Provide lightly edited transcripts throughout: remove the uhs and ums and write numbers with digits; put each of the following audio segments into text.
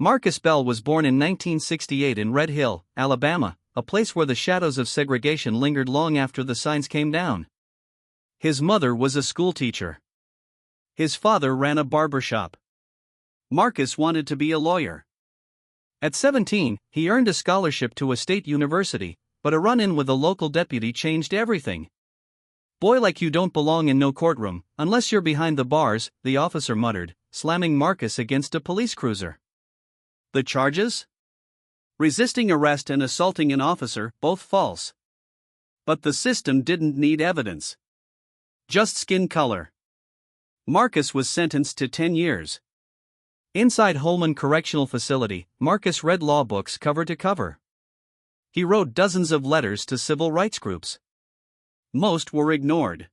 Marcus Bell was born in 1968 in Red Hill, Alabama, a place where the shadows of segregation lingered long after the signs came down. His mother was a schoolteacher. His father ran a barbershop. Marcus wanted to be a lawyer. At 17, he earned a scholarship to a state university, but a run-in with a local deputy changed everything. "Boy like you don't belong in no courtroom, unless you're behind the bars," the officer muttered, slamming Marcus against a police cruiser. The charges? Resisting arrest and assaulting an officer, both false. But the system didn't need evidence. Just skin color. Marcus was sentenced to 10 years. Inside Holman Correctional Facility, Marcus read law books cover to cover. He wrote dozens of letters to civil rights groups. Most were ignored.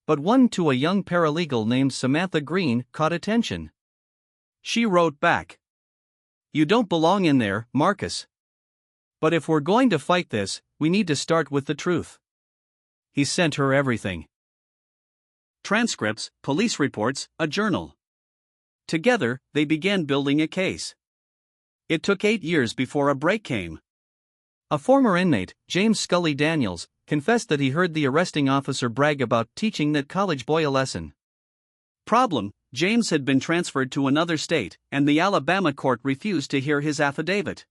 But one to a young paralegal named Samantha Green caught attention. She wrote back, "You don't belong in there, Marcus. But if we're going to fight this, we need to start with the truth." He sent her everything. Transcripts, police reports, a journal. Together, they began building a case. It took 8 years before a break came. A former inmate, James Scully Daniels, confessed that he heard the arresting officer brag about teaching that college boy a lesson. Problem: James had been transferred to another state, and the Alabama court refused to hear his affidavit.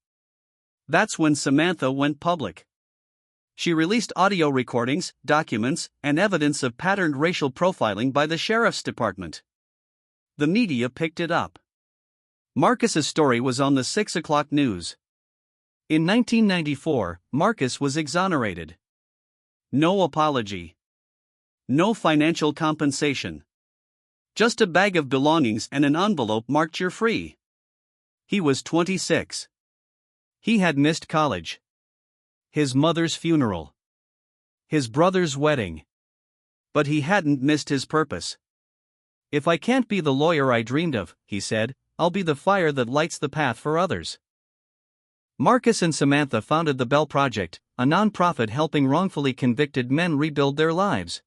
That's when Samantha went public. She released audio recordings, documents, and evidence of patterned racial profiling by the sheriff's department. The media picked it up. Marcus's story was on the 6 o'clock news. In 1994, Marcus was exonerated. No apology. No financial compensation. Just a bag of belongings and an envelope marked "You're free." He was 26. He had missed college. His mother's funeral. His brother's wedding. But he hadn't missed his purpose. "If I can't be the lawyer I dreamed of," he said, "I'll be the fire that lights the path for others." Marcus and Samantha founded the Bell Project, a non-profit helping wrongfully convicted men rebuild their lives.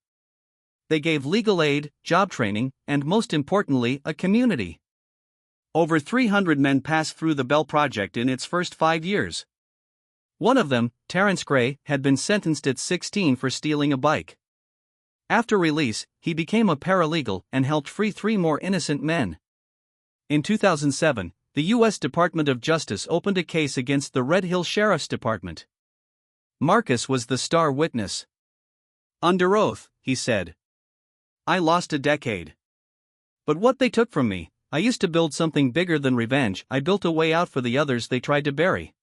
They gave legal aid, job training, and most importantly, a community. Over 300 men passed through the Bell Project in its first 5 years. One of them, Terrence Gray, had been sentenced at 16 for stealing a bike. After release, he became a paralegal and helped free 3 more innocent men. In 2007, the U.S. Department of Justice opened a case against the Red Hill Sheriff's Department. Marcus was the star witness. "Under oath," he said, "I lost a decade. But what they took from me, I used to build something bigger than revenge. I built a way out for the others they tried to bury."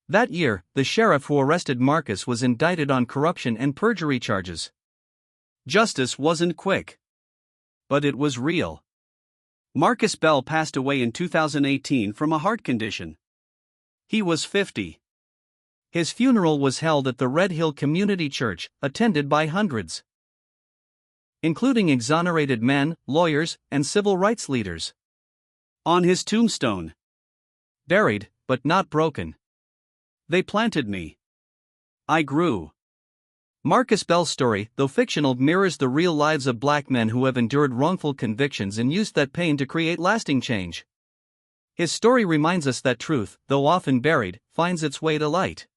That year, the sheriff who arrested Marcus was indicted on corruption and perjury charges. Justice wasn't quick. But it was real. Marcus Bell passed away in 2018 from a heart condition. He was 50. His funeral was held at the Red Hill Community Church, attended by hundreds, including exonerated men, lawyers, and civil rights leaders. On his tombstone, "Buried, but not broken. They planted me. I grew." Marcus Bell's story, though fictional, mirrors the real lives of black men who have endured wrongful convictions and used that pain to create lasting change. His story reminds us that truth, though often buried, finds its way to light.